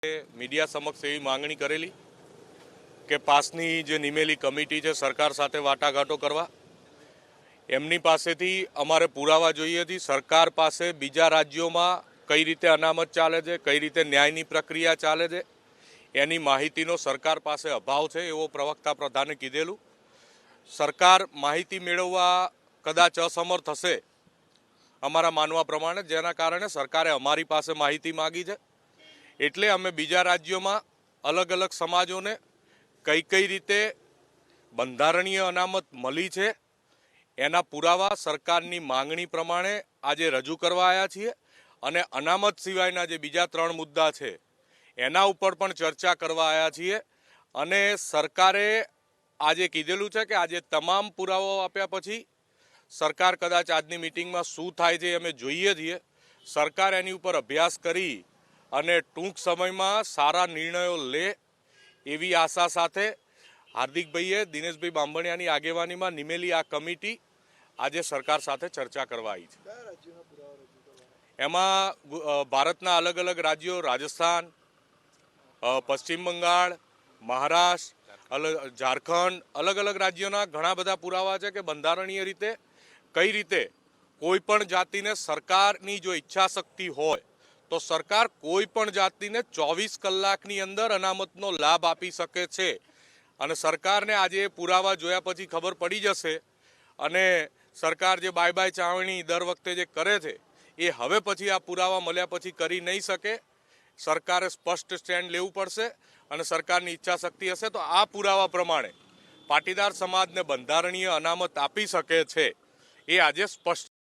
Media સમક્ષ એવી માંગણી કરેલી કે પાસની જે નિમેલી કમિટી છે સરકાર સાથે વાટાઘાટો કરવા, એમની પાસેથી અમારે પુરાવા જોઈએ હતી. સરકાર પાસે બીજા રાજ્યોમાં કઈ રીતે અનામત ચાલે છે, કઈ રીતે ન્યાયની પ્રક્રિયા ચાલે છે, એની માહિતીનો સરકાર પાસે અભાવ છે એવો પ્રવક્તા પ્રધાને કીધેલું. સરકાર માહિતી મેળવવા કદાચ અસમર્થ હશે અમારા માનવા પ્રમાણે, જેના કારણે સરકારે અમારી પાસે માહિતી માગી છે. એટલે અમે બીજા રાજ્યોમાં અલગ અલગ સમાજોને કઈ રીતે બંધારણીય અનામત મળી છે એના પુરાવા સરકારની માંગણી પ્રમાણે આજે રજૂ કરવા આવ્યા છીએ. અને અનામત સિવાયના જે બીજા 3 મુદ્દા છે એના ઉપર પણ ચર્ચા કરવા આવ્યા છીએ. અને સરકારે આજે કીધેલું છે કે આજે તમામ પુરાવાઓ આપ્યા પછી સરકાર કદાચ આજની મિટિંગમાં શું થાય છે અમે જોઈએ છીએ. સરકાર એની ઉપર અભ્યાસ કરી અને ટૂંક સમયમાં સારા નિર્ણયો લે એવી આશા સાથે હાર્દિકભાઈએ દિનેશભાઈ બાંભણિયાની આગેવાનીમાં નિમેલી આ કમિટી આજે સરકાર સાથે ચર્ચા કરવા આવી છે. એમાં ભારતના અલગ અલગ રાજ્યો, રાજસ્થાન, પશ્ચિમ બંગાળ, મહારાષ્ટ્ર, ઝારખંડ, અલગ અલગ રાજ્યોના ઘણા બધા પુરાવા છે કે બંધારણીય રીતે કઈ રીતે કોઈ પણ જાતિને સરકારની જો ઈચ્છા શક્તિ હોય તો સરકાર કોઈ પણ જાતિને 24 કલાકની અંદર અનામતનો લાભ આપી શકે છે. અને સરકારને આજે પુરાવા જોયા પછી ખબર પડી જશે. અને સરકાર જે બાય ચાવણી દર વખતે જે કરે છે એ હવે પછી આ પુરાવા મળ્યા પછી કરી નહીં શકે. સરકારે સ્પષ્ટ સ્ટેન્ડ લેવું પડશે. અને સરકારની ઈચ્છા શક્તિ હશે તો આ પુરાવા પ્રમાણે પાટીદાર સમાજને બંધારણીય અનામત આપી શકે છે એ આજે સ્પષ્ટ